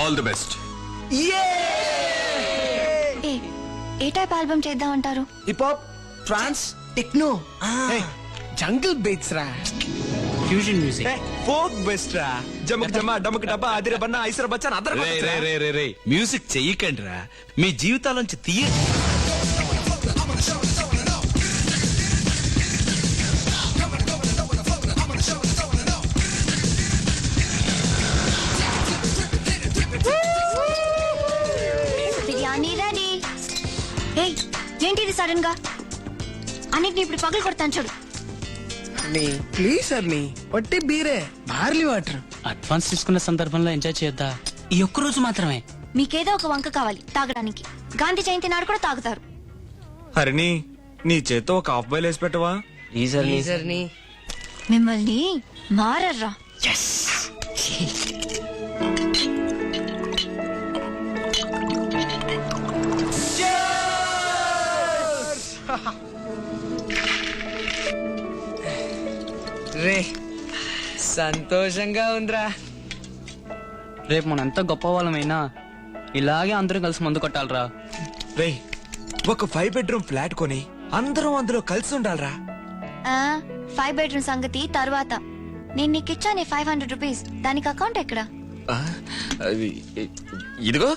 All the best. A type album చేద్దాం అంటారు? Hip hop, ట్రాన్స్, techno, jungle beats రా, fusion music, folk best రా. జమక్ జమా డమక్ డబ్బా అదిర బన్నా ఐసర బచ్చన్ అదర రే మ్యూజిక్ చెయ్యకండి రా, మీ జీవితాలోంచి తీయండి. బిర్యానీ రెడీ. ఏంటిది సడన్ గా? అన్నిటిని ఇప్పుడు పగలు కొడతాను చూడు. ప్లీజ్ అర్ని, వట్టి బీరే, బార్లీ వాటర్. అడ్వాన్స్ తీసుకున్న సందర్భంలో ఎంజాయ్ చేద్దా, ఈ ఒక్క రోజు మాత్రమే. మీకేదో ఒక వంక కావాలి తాగడానికి. గాంధీ జయంతి నాడు కూడా తాగుతారు. హరిని, నీ చేత్తో ఒక హాఫ్ బాయిల్ వేసి పెట్టవా? మిమ్మల్ని మారర్రా. రే సంతోషంగా ఉందిరా. రేపు మనం ఎంత గొప్ప వాళ్ళమైనా ఇలాగే అందరం కలిసి మందు కొట్టాలరా. రే, ఒక 5 bedroom ఫ్లాట్ కొని అందరం అందులో కలిసి ఉండాలరా. 5 bedroom సంగతి తర్వాత. నేను నీకు ఇచ్చానే 500 రూపీస్, దానికి అకౌంట్ ఎక్కడ? ఇదిగో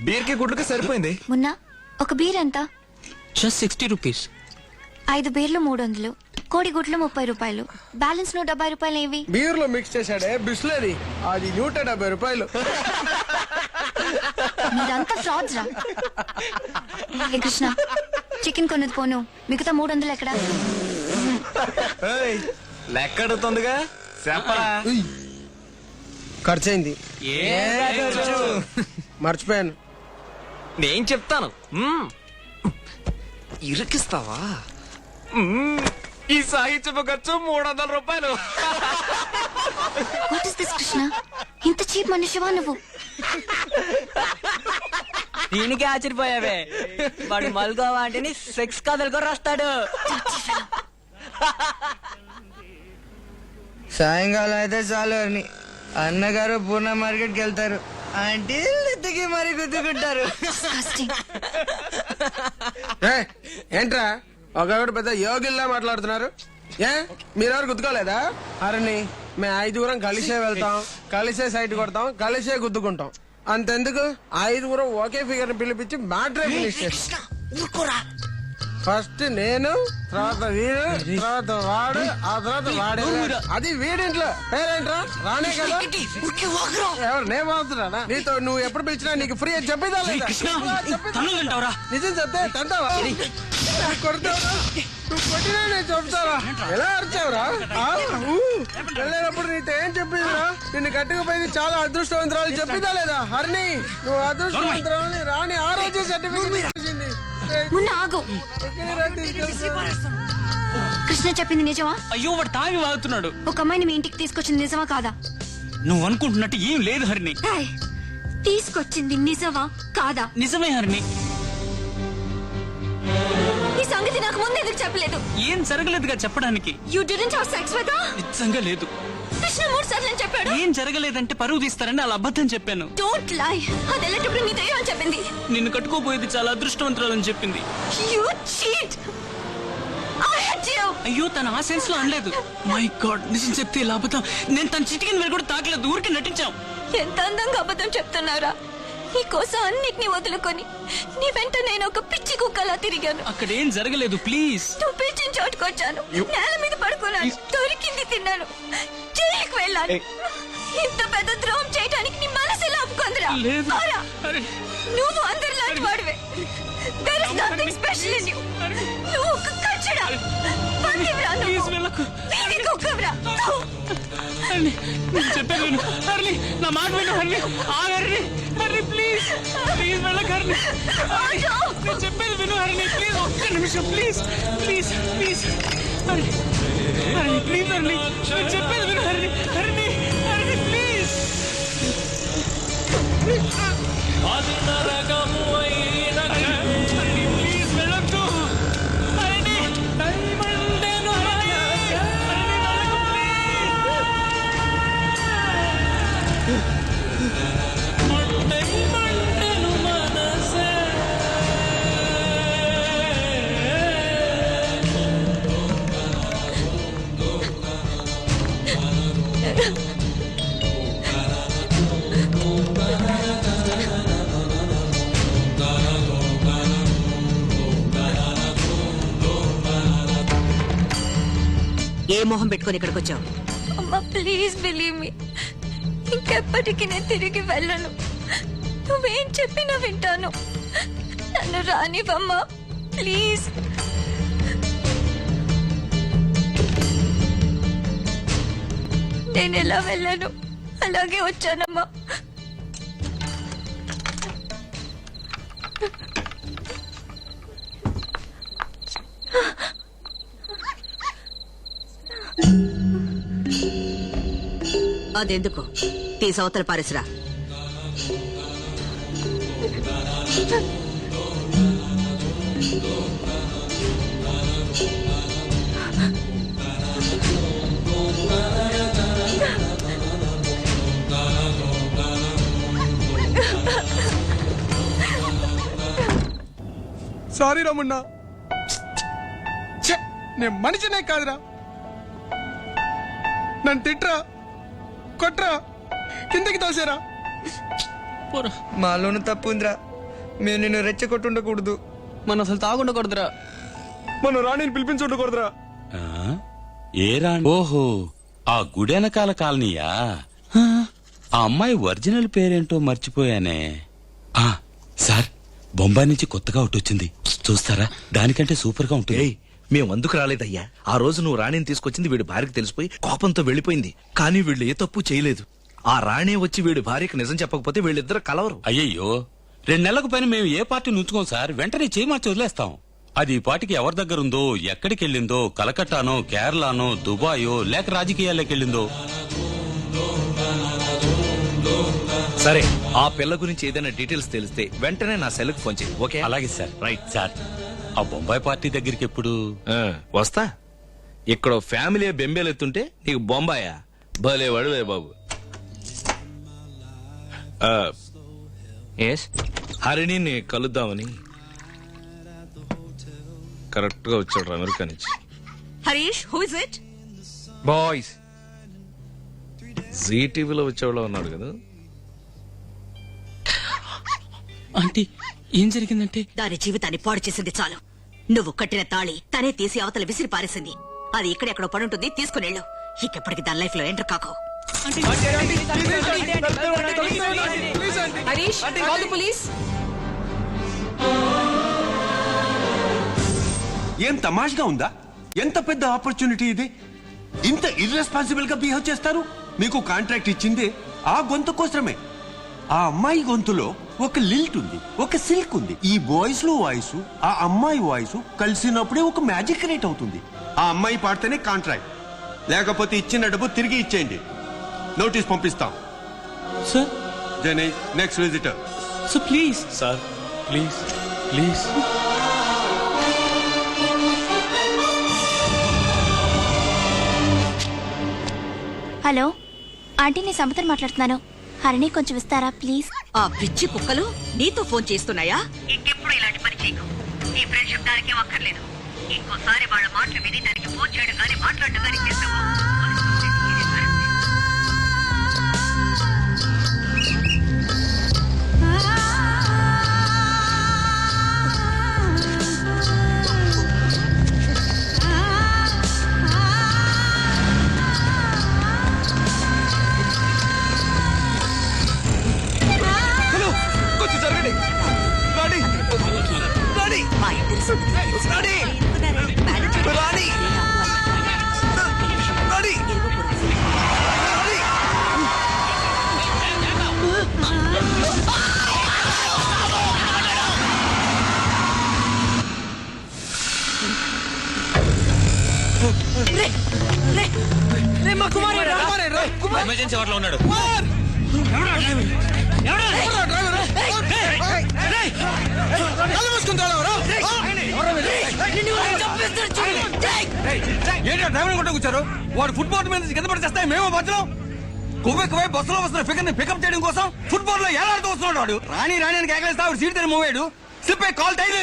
బీర్కి గుడ్లకి సరిపోయింది. మున్నా, ఒక బీర్ ఎంత? Just 60 rupees. 5 బీర్లు 300, కోడి గుడ్లు 30 రూపాయలు, బ్యాలెన్స్ 170 రూపాయలు. ఏవి బీర్ లో మిక్స్ చేశాడే బిస్లరీ, అది 170 రూపాయలు. మీరంతా ఫ్రాడ్స్ రా. హే కృష్ణ, చికెన్ కొన్నది పోను, మిగతా 300 ఎక్కడ? లెక్క అడుగుతుందిగా చెప్పరా. ఖర్చయింది, మర్చిపోయాను. నేను చెప్తాను. ఇరికిస్తావా? ఈ సాహిత్యపు ఖర్చు 300 రూపాయలు. What is this Krishna? ఇంత చీప్ మనిషివా నువ్వు? దీనికి ఆశ్చర్యపోయావే, వాడు మల్గోవా అంటే సెక్స్ కథలు కూడా రాస్తాడు. సాయంకాలం అయితే చాలు అని అన్నగారు పూర్ణ మార్కెట్కి వెళ్తారు, ఆంటీ ఎత్తుకి మరి గుద్దుకుంటారు. ఏంట్రా ఒకడు పెద్ద యోగిల్లా మాట్లాడుతున్నారు? మీరెవరు గుద్దుకోలేదా? అరని మేము 5 కలిసే వెళ్తాం, కలిసే సైట్ కొడతాం, కలిసే గుద్దుకుంటాం. అంతెందుకు 5 ఒకే ఫిగర్ పిలిపించి మ్యాట్రే ఫినిష్ చేస్తాం. ఫస్ట్ నేను, తర్వాత వీడు, తర్వాత వాడు, ఆ తర్వాత వాడే. అది వీడింట్లో పేరేంట్రా? రానే కదా. ఎవరు నేను మాత్రానా? నీతో నువ్వు ఎప్పుడు పిలిచినా నీకు ఫ్రీ అని చెప్పేదా లేదా? నిజం చెప్తే తంటావా? కొడతావరా? నువ్వు కొట్టినా నేను చెప్తారా? ఎలా అరిచావురా? వెళ్ళేటప్పుడు నీతో ఏం చెప్పిందిరా? నిన్ను కట్టుకుపోయింది చాలా అదృష్టవంతురాలు చెప్పిదా లేదా? హరిని, నువ్వు అదృష్టవంతురాలని రాని ఆ రోజే సర్టిఫికేట్ ఇచ్చింది. ఆగు. కృష్ణ చెప్పింది నిజమా? అయ్యో, వాడు తాగి వాగుతున్నాడు. ఒక అమ్మాయిని మీ ఇంటికి తీసుకొచ్చింది నిజమా కాదా? నువ్వు అనుకుంటున్నట్టు ఏం లేదు హరిని. తీసుకొచ్చింది నిజమా కాదా? నిజమే హరిని. ఈ సంగతి నాకు ముందు ఎందుకు చెప్పలేదు? ఏం జరగలేదుగా చెప్పడానికి. You didn't have sex with her? నిజంగా లేదు. కృష్ణ 3 సార్లు చెప్పాడు. ఏం జరగలేదంటే పరువు తీస్తారని అలా అబద్ధం చెప్పాను. Don't lie. అది వెళ్ళేటప్పుడు నీతో ఏమని చెప్పింది? నిన్ను కట్టుకోబోయేది చాలా అదృష్టవంతురాలని చెప్పింది. You cheat. I hate you. అయ్యో, తన ఆ సెన్స్ లో అనలేదు. మై గాడ్, నిజం చెప్తే ఇలా అబద్ధం. నేను తన చిటికిన వేలు కూడా తాకలేదు, ఊరికి నటించాం. ఎంత అందంగా అబద్ధం చెప్తున్నారా? నీ కోసం అన్నిటిని వదులుకొని నీ వెంట నేను ఒక పిచ్చి కుక్కలా తిరిగాను. అక్కడ ఏం జరగలేదు, ప్లీజ్. నువ్వు పిచ్చిన చోటుకొచ్చాను, నేల మీద పడుకున్నాను, దొరికింది తిన్నాను, జైలుకి వెళ్ళాను. ఇంత పెద్ద ద్రోహం చేయడానికి నీ మనసు ఎలా ఒప్పుకుందిరా? నువ్వు అందరిలాంటి వాడివే. There is nothing special in you. నువ్వు ఒక కచ్చడా, పందివ్రా, నువ్వు వీధి కుక్కవ్రా. చెప్పాను విను హర్ని, నా మాట విను హర్ని. హర్ని హర్ని ప్లీజ్ ప్లీజ్ వెళ్ళకు హర్ని. నేను చెప్పేది విను హర్ని, ప్లీజ్ ఒక్క నిమిషం, ప్లీజ్ ప్లీజ్ ప్లీజ్ హర్ని హర్ని ప్లీజ్ హర్ని, నేను చెప్పేది విను హర్ని. హర్ని హర్ని ప్లీజ్. ప్లీజ్ వెళ్ళొద్దు హర్ని. ఏ మొహం పెట్టుకొని ఇక్కడికి వచ్చావు? అమ్మా ప్లీజ్ బిలీవ్ మీ, ఇంకెప్పటికీ నేను తిరిగి వెళ్ళను. నువ్వేం చెప్పినా వింటాను. నన్ను రానివమ్మా ప్లీజ్. నేను ఎలా వెళ్ళాను అలాగే వచ్చానమ్మా. అదెందుకు? తీసి అవతల పారేసిరా. సారీ రమన్నా, నేను మనిషినే కాదురా. నన్ను తిట్రా, కొట్రా, కిందకి తోసారా. మాలోనూ తప్పు ఉందిరా. మేము నిన్ను రెచ్చగొట్టుండకూడదు. మనం అసలు తాగుండకూడదురా. మనం రాణిని పిలిపించుండకూడదురా. ఏ రాణి? ఓహో, ఆ గుడెనకాల కాలనీయా? ఆ అమ్మాయి ఒరిజినల్ పేరేంటో మర్చిపోయానే. ఆ సార్, బొంబాయి నుంచి కొత్తగా ఒకటి వచ్చింది, చూస్తారా? దానికంటే సూపర్ గా ఉంటుంది. మేము అందుకు రాలేదయ్యా. ఆ రోజు నువ్వు రాణిని తీసుకొచ్చింది వీడి భార్యకి తెలిసిపోయి కోపంతో వెళ్లిపోయింది. కానీ వీళ్ళు ఏ తప్పు చేయలేదు. ఆ రాణి వచ్చి వీడి భార్యకు నిజం చెప్పకపోతే వీళ్ళిద్దరు కలవరు. అయ్యయ్యో, 2 నెలలకు పైన మేము ఏ పార్టీ నుంచుకోం సార్. వెంటనే చేయమర్చి వదిలేస్తాం. అది ఈ పార్టీకి ఎవరి దగ్గర ఉందో, ఎక్కడికి వెళ్ళిందో, కలకట్టానో, కేరళనో, దుబాయో, లేక రాజకీయాల్లోకి వెళ్ళిందో. సరే, ఆ పిల్ల గురించి ఏదైనా డీటెయిల్స్ తెలిస్తే వెంటనే నా సెల్కి ఫోన్ చేయి. ఓకే? అలాగే సార్. Right sir. ఆ బొంబాయి పార్టీ దగ్గరికి ఎప్పుడు? వస్తా. ఇక్కడ ఫ్యామిలీ బెంబేలెత్తుంటే నీకు బొంబాయా? భలేవాడు బాబు. హరిణిని కలుద్దామని కరెక్ట్ గా వచ్చాడు అమెరికా నుంచి. Harish, who is it? Boys, Zee టీవీలో వచ్చేవాళ్ళ ఉన్నాడు కదా. ఆంటీ, ఏం జరిగిందంటే? దాని జీవితాన్ని పాడు చేసింది చాలు. నువ్వు కట్టిన తాళి తనే తీసి అవతల విసిరి పారేసింది. అది ఇక్కడెక్కడో పడుంటుంది, తీసుకునేళ్ళు. ఇంకెప్పటికి దాని లైఫ్ లో ఎంటర్ కాకు. Harish, call the police. ఏం తమాషగా ఉందా? ఎంత పెద్ద ఆపర్చునిటీ ఇది. ఇంత ఇర్రెస్పాన్సిబుల్ గా బిహేవ్ చేస్తారు. మీకు కాంట్రాక్ట్ ఇచ్చింది ఆ గొంతు కోసమే. ఆ అమ్మాయి గొంతులో ఒక లిల్ట్ ఉంది, ఒక సిల్క్ ఉంది. ఈ బాయ్స్ లో వాయిస్, ఆ అమ్మాయి వాయిస్ కలిసినప్పుడే ఒక మ్యాజిక్ క్రియేట్ అవుతుంది. ఆ అమ్మాయి పాడితేనే కాంట్రాక్ట్, లేకపోతే ఇచ్చిన డబ్బు తిరిగి ఇచ్చేయండి. నోటీస్ పంపిస్తాం. సార్, జనై, next visitor. So please sir, please please. Hello aunty, నేను సమతని మాట్లాడుతున్నాను. హరిణి కొంచెం ఇస్తారా ప్లీజ్? ఆ పిచ్చి కుక్కలు నీతో ఫోన్ చేస్తున్నాయా? ఇంకెప్పుడు ఇలాంటి పని చేయకు. నీ ఫ్రెండ్షిప్ దానికే అక్కర్లేదు. ఇంకోసారి వాళ్ళ మాటలు విని దానికి ఫోన్ చేయడం కానీ మాట్లాడడం కానీ చేస్తావా? మా ఇద్దరి సంగతి ఎమర్జెన్సీ వార్డులో ఉన్నాడు. ఏంటో డ్రైవర్ కొట్ట కూర్చారు. వాడు ఫుట్పాత్ మీద నుంచి కింద పడి చేస్తాయి. మేము మధ్యలో కొవ్వెక్కువై బస్సులో వస్తున్న ఫిగర్ ని పికప్ చేయడం కోసం ఫుట్బాల్ లో ఎలా వస్తున్నాడు వాడు. రాణి రాణి అని కేకలేస్తా సీట్ మూవ్ అయ్యాడు. స్లిప్ అయి కాల్ టైర్